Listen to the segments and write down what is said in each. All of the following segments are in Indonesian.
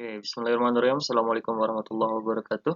Bismillahirrahmanirrahim. Assalamualaikum warahmatullahi wabarakatuh.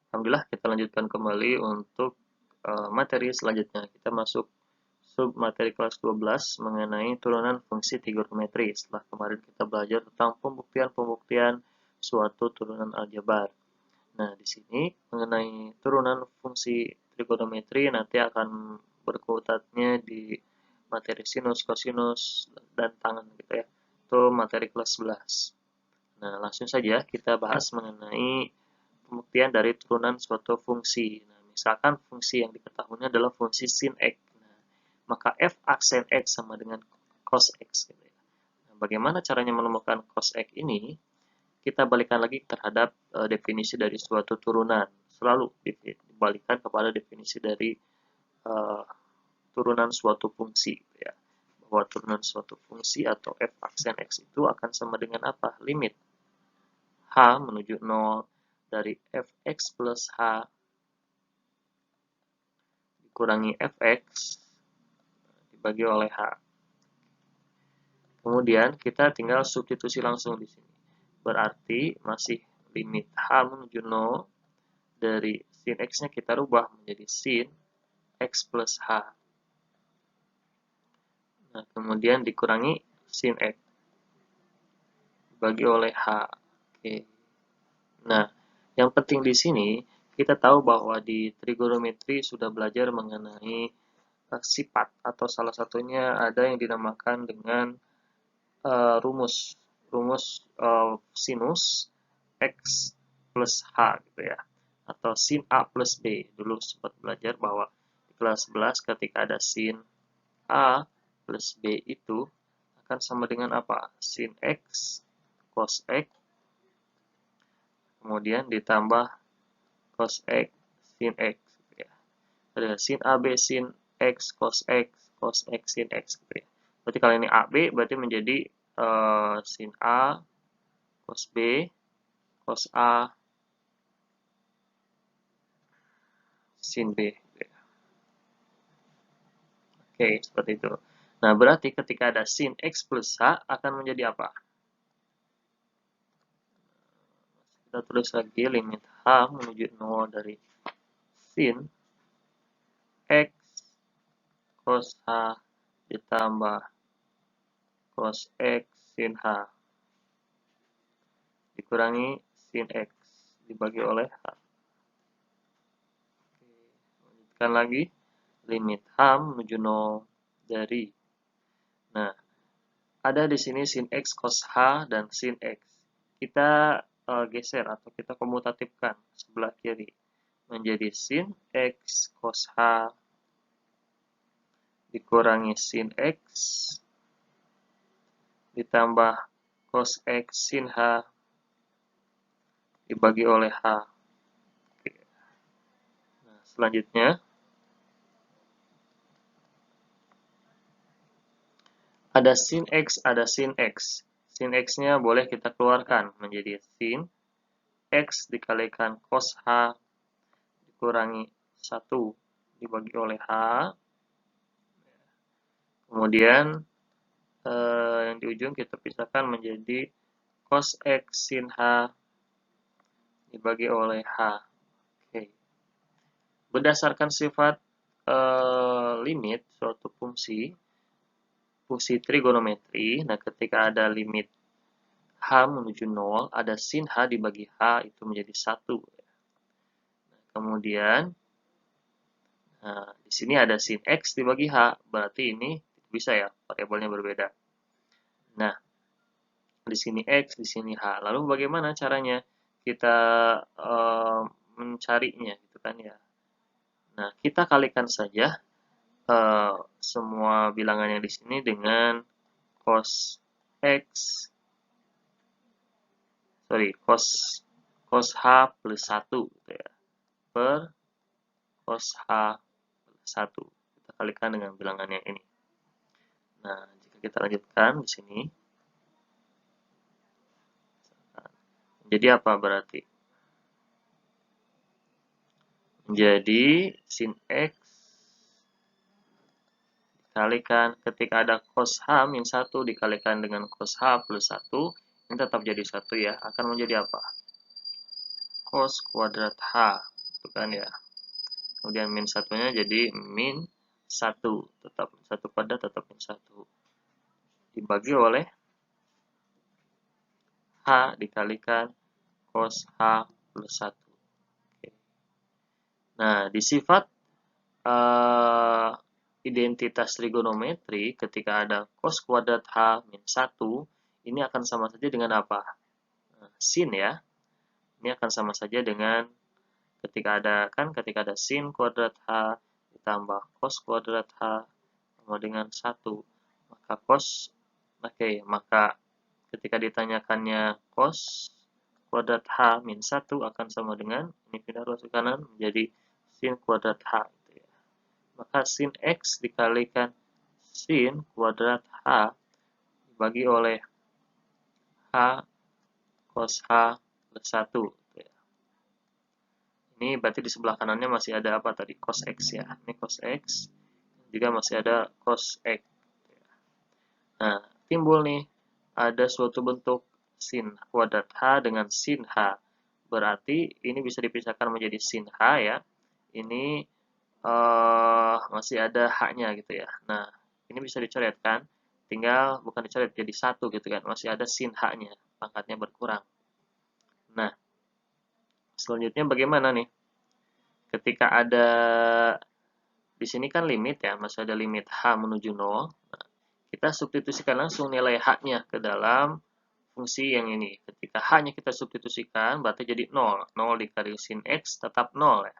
Alhamdulillah, kita lanjutkan kembali untuk materi selanjutnya. Kita masuk sub materi kelas 12 mengenai turunan fungsi trigonometri. Setelah kemarin kita belajar tentang pembuktian-pembuktian suatu turunan aljabar. Nah, di sini mengenai turunan fungsi trigonometri nanti akan berkutatnya di materi sinus, kosinus, dan tangen gitu ya. Itu materi kelas 11. Nah, langsung saja kita bahas mengenai pembuktian dari turunan suatu fungsi. Nah, misalkan fungsi yang diketahuinya adalah fungsi sin X. Nah, maka f aksen X sama dengan cos X. Gitu ya. Nah, bagaimana caranya menemukan cos X ini? Kita balikan lagi terhadap definisi dari suatu turunan. Selalu dibalikan kepada definisi dari turunan suatu fungsi. Gitu ya. Bahwa turunan suatu fungsi atau f aksen X itu akan sama dengan apa? Limit H menuju 0 dari fx plus H dikurangi fx dibagi oleh H. Kemudian kita tinggal substitusi langsung di sini. Berarti masih limit H menuju 0 dari sin X-nya kita rubah menjadi sin X plus H. Nah, kemudian dikurangi sin X dibagi oleh H. Oke. Nah, yang penting di sini kita tahu bahwa di trigonometri sudah belajar mengenai sifat atau salah satunya ada yang dinamakan dengan rumus sinus X plus H gitu ya, atau sin A plus B. Dulu sempat belajar bahwa di kelas 11 ketika ada sin A plus B itu akan sama dengan apa? Sin X cos X kemudian ditambah cos X sin X gitu ya. Ada sin AB sin X cos X sin X gitu ya. Berarti kalau ini AB berarti menjadi sin A cos B cos A sin B gitu ya. Oke, seperti itu. Nah, berarti ketika ada sin X plus H akan menjadi apa? Kita tulis lagi limit H menuju 0 dari sin X cos H ditambah cos X sin H dikurangi sin X dibagi oleh H. Oke, lanjutkan lagi limit H menuju 0 dari. Nah, ada di sini sin X cos H dan sin X. Kita geser atau kita komutatifkan sebelah kiri menjadi sin X cos H dikurangi sin X ditambah cos X sin H dibagi oleh H. Oke. Nah, selanjutnya ada sin X, ada sin X. Sin X-nya boleh kita keluarkan menjadi sin X dikalikan cos H dikurangi 1 dibagi oleh H. Kemudian yang di ujung kita pisahkan menjadi cos X sin H dibagi oleh H. Oke. Berdasarkan sifat limit suatu fungsi trigonometri, nah ketika ada limit H menuju 0, ada sin H dibagi H itu menjadi 1. Nah, kemudian di sini ada sin X dibagi H, berarti ini bisa ya, variabelnya berbeda. Nah, di sini X, di sini H. Lalu bagaimana caranya kita mencarinya gitu kan ya. Nah, kita kalikan saja semua bilangan yang di sini dengan cos X cos H plus 1 gitu ya, per cos H plus 1. Kita kalikan dengan bilangan yang ini. Nah, jika kita lanjutkan di sini, jadi apa berarti? Menjadi sin X dikalikan ketika ada cos H min 1 dikalikan dengan cos H plus 1, Ini tetap jadi 1 ya. Akan menjadi apa? Cos kuadrat H. Itu kan ya. Kemudian min satunya jadi min 1. Tetap 1 kuadrat tetap min 1. Dibagi oleh H dikalikan cos H plus 1. Oke. Nah, di sifat identitas trigonometri ketika ada cos kuadrat H min 1, ini akan sama saja dengan apa? Sin ya. Ini akan sama saja dengan ketika ada sin kuadrat H ditambah cos kuadrat H sama dengan 1. Maka maka ketika ditanyakannya cos kuadrat H min 1 akan sama dengan, ini pindah ruas ke kanan menjadi sin kuadrat H. Maka sin X dikalikan sin kuadrat H dibagi oleh H cos H plus 1. Ini berarti di sebelah kanannya masih ada apa tadi? Cos X ya. Ini cos X. Juga masih ada cos X. Nah, timbul nih. Ada suatu bentuk sin kuadrat H dengan sin H. Berarti ini bisa dipisahkan menjadi sin H ya. Ini masih ada H-nya gitu ya. Nah, ini bisa dicoret kan? Tinggal bukan dicoret jadi 1 gitu kan. Masih ada sin H-nya. Pangkatnya berkurang. Nah, selanjutnya bagaimana nih? Ketika ada di sini kan limit ya, masih ada limit H menuju 0. Nah, kita substitusikan langsung nilai H-nya ke dalam fungsi yang ini. Ketika H-nya kita substitusikan, berarti jadi 0. 0 dikali sin X tetap 0 ya.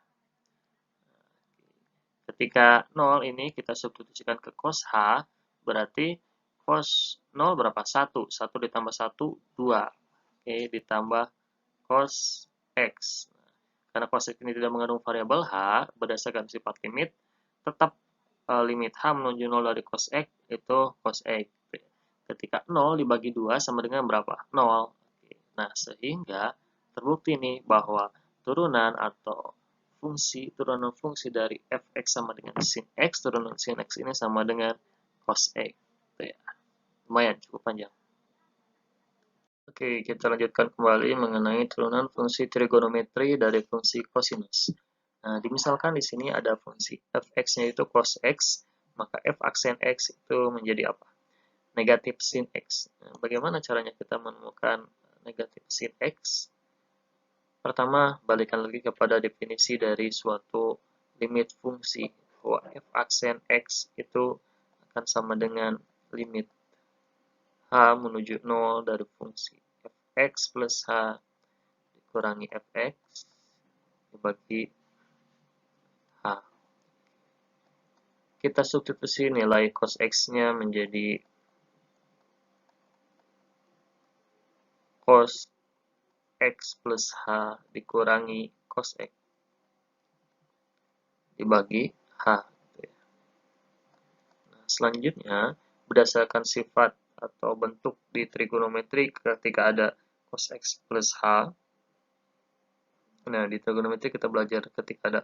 Ketika 0 ini kita substitusikan ke cos H, berarti cos 0 berapa? 1. 1 ditambah 1, 2. Oke, ditambah cos X. Karena cos X ini tidak mengandung variabel H, berdasarkan sifat limit, tetap limit H menuju 0 dari cos X itu cos X. Ketika 0 dibagi 2 sama dengan berapa? 0. Nah, sehingga terbukti nih bahwa turunan fungsi dari fx sama dengan sin x, turunan sin x ini sama dengan cos X. Itu ya. Lumayan, cukup panjang. Oke, kita lanjutkan kembali mengenai turunan fungsi trigonometri dari fungsi kosinus. Nah, dimisalkan di sini ada fungsi fx-nya itu cos x, maka f aksen x itu menjadi apa? Negatif sin x. Nah, bagaimana caranya kita menemukan negatif sin x? Pertama, balikan lagi kepada definisi dari suatu limit fungsi, bahwa f aksen x itu akan sama dengan limit H menuju 0 dari fungsi fx plus H dikurangi fx dibagi H. Kita substitusi nilai cos x-nya menjadi cos x plus H dikurangi cos x dibagi H. Nah, selanjutnya, berdasarkan sifat atau bentuk di trigonometri ketika ada cos x plus H. Nah, di trigonometri kita belajar ketika ada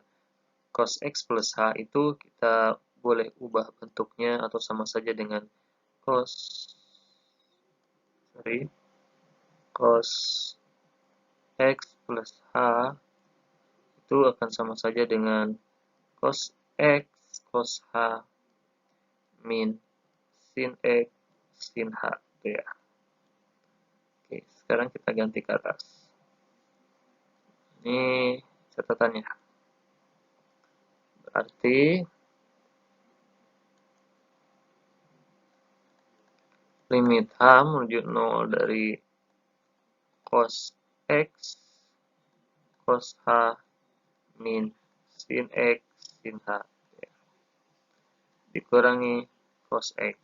cos x plus H itu kita boleh ubah bentuknya atau sama saja dengan cos x plus H itu akan sama saja dengan cos x cos H min sin x sin H itu ya. Oke, sekarang kita ganti ke atas. Ini catatannya. Berarti limit H menuju 0 dari cos x cos H min sin x sin H ya. Dikurangi cos x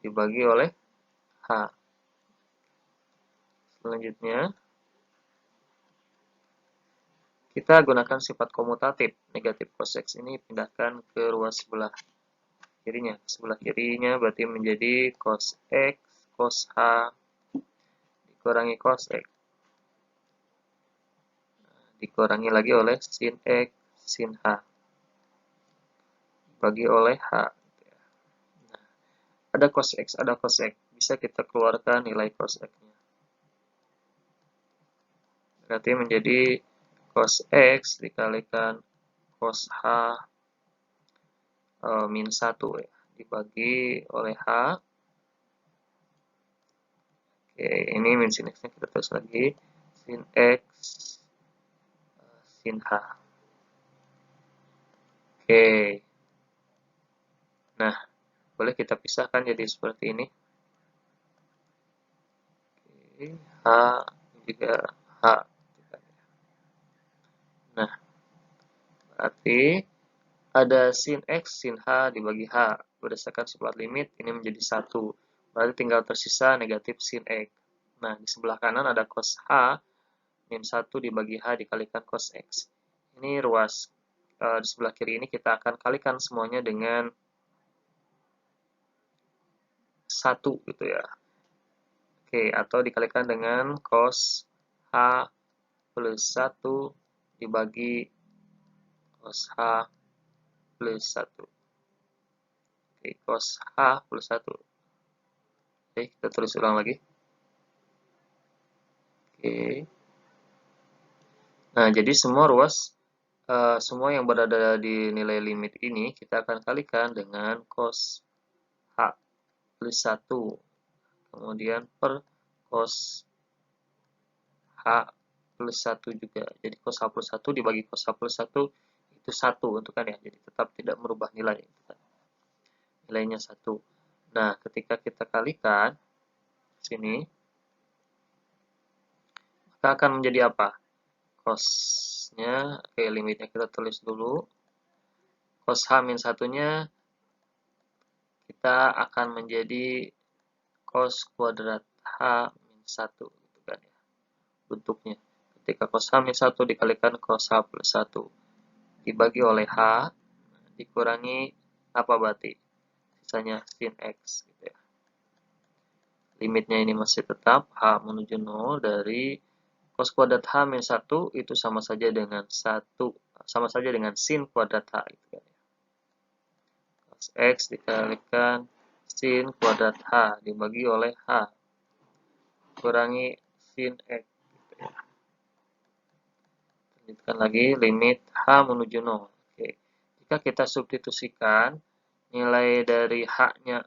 dibagi oleh H. Selanjutnya, kita gunakan sifat komutatif. Negatif cos x ini pindahkan ke ruas sebelah kirinya. Sebelah kirinya berarti menjadi cos x cos H dikurangi cos x. Dikurangi lagi oleh sin x sin H. Dibagi oleh H. Nah, ada cos x, ada cos x. bisa kita keluarkan nilai cos X-nya. Berarti menjadi cos X dikalikan cos H min 1 ya, dibagi oleh H. Oke, ini min sin X-nya kita tulis lagi. Sin X sin H. Oke. Nah, boleh kita pisahkan jadi seperti ini. Oke, H juga H. Nah, berarti ada sin X, sin H dibagi H. Berdasarkan sifat limit, ini menjadi 1. Berarti tinggal tersisa negatif sin X. Nah, di sebelah kanan ada cos H, min 1 dibagi H dikalikan cos X. Ini ruas. Di sebelah kiri ini kita akan kalikan semuanya dengan 1 gitu ya. Oke, atau dikalikan dengan cos H plus 1 dibagi cos H plus 1. Oke, cos H plus 1. Oke, kita tulis ulang lagi. Oke. Nah, jadi semua ruas, semua yang berada di nilai limit ini, kita akan kalikan dengan cos H plus 1. Kemudian per cos H plus 1 juga. Jadi cos H plus 1 dibagi cos H plus 1 itu 1 untuk kan ya. Jadi tetap tidak merubah nilai. Nilainya 1. Nah, ketika kita kalikan sini, maka akan menjadi apa? Cos-nya, oke, limitnya kita tulis dulu. Cos H min 1-nya kita akan menjadi cos kuadrat H min 1 gitu kan ya. Bentuknya. Ketika cos H min 1 dikalikan cos H plus 1 dibagi oleh H dikurangi apa berarti? Sisanya sin X gitu ya. Limitnya ini masih tetap H menuju 0 dari cos kuadrat H min 1 itu sama saja dengan 1, sama saja dengan sin kuadrat H gitu kan ya. Cos X dikalikan sin kuadrat H dibagi oleh H kurangi sin X gitu ya. Lanjutkan lagi limit H menuju 0. Oke. Jika kita substitusikan nilai dari H-nya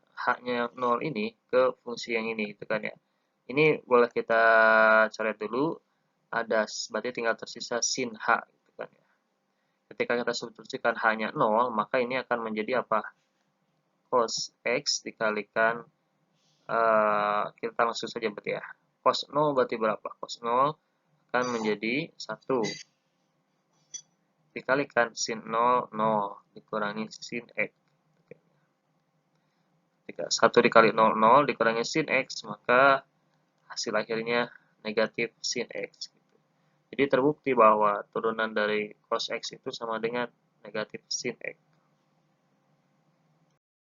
0 ini ke fungsi yang ini gitu kan ya. Ini boleh kita coret dulu, ada berarti tinggal tersisa sin H gitu kan ya. Ketika kita substitusikan H-nya 0, maka ini akan menjadi apa? Cos X dikalikan kita langsung saja berarti ya. Cos 0 berarti berapa? Cos 0 akan menjadi 1 dikalikan sin 0, 0 dikurangi sin X. Jika 1 dikali 0, 0 dikurangi sin X, maka hasil akhirnya negatif sin X. Jadi terbukti bahwa turunan dari cos X itu sama dengan negatif sin X.